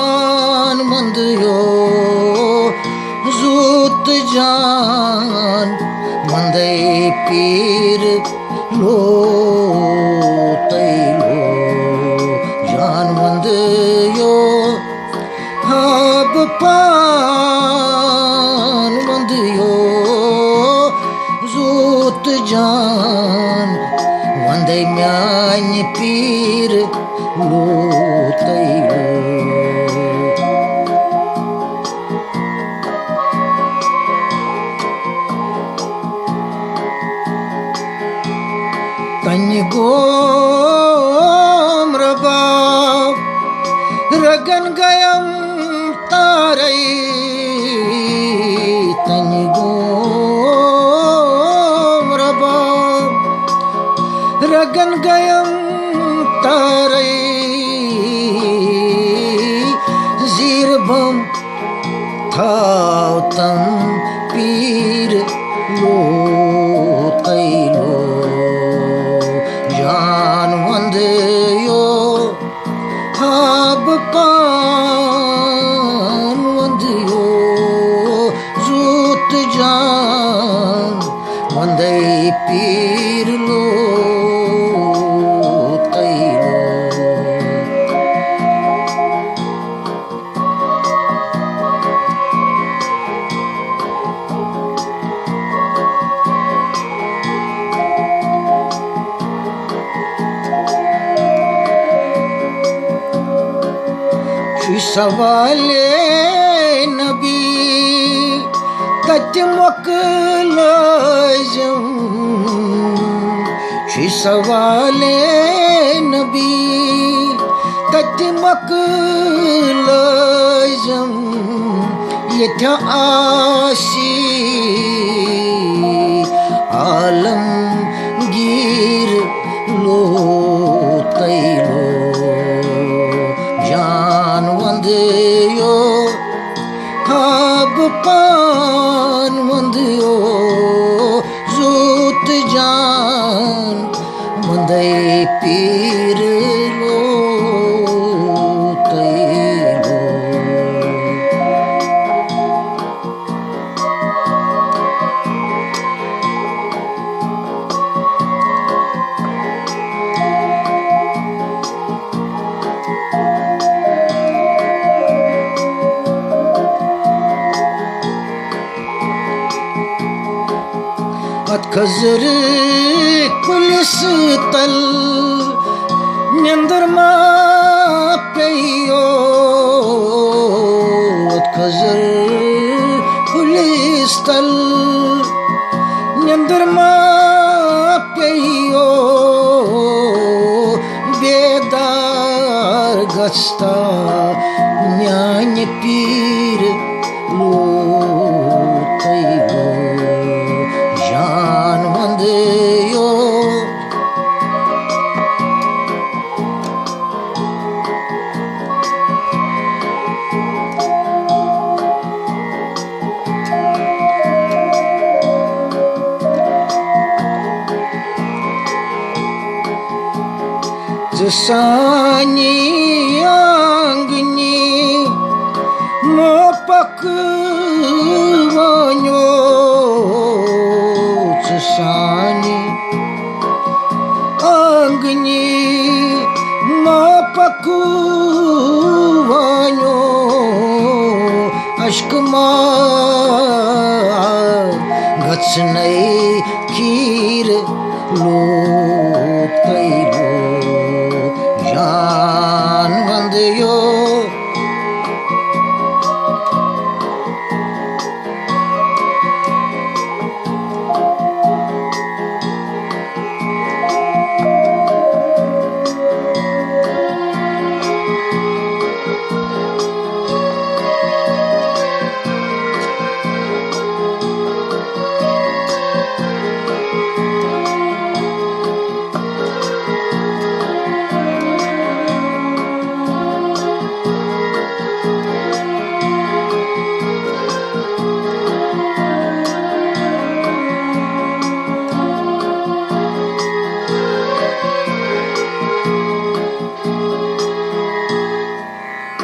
पान मंद यो जूत जान मंदे पीर लो तैलो जान मंद यो हब पान मंद यो जूत जान मंदे म्यान पीर लो तैलो तन्य गोम रबाब रगन गयम तारई तन्य गोम रबाब रगन गयम तारई जीर बम थाव तम पीर लो तैलो जान मंद यो हब पान मंद यो जूत जान मंदे पीर लो तैलो सवाले नबी तत्मक लजम सवाले नबी तत्मक लजम यथा आशी आलम गिर लो तैलो जान मंद यो हब पान मंद यो जूत जान मंदे पीर लो तैलो खजर पुलिस तल निंदर मा पेयो खजर पुलिस तल निंदर मा पेयो बेदार गस्ता न्यान पीर लो तैलो जान मंद यो जसानी आंगनी मोपक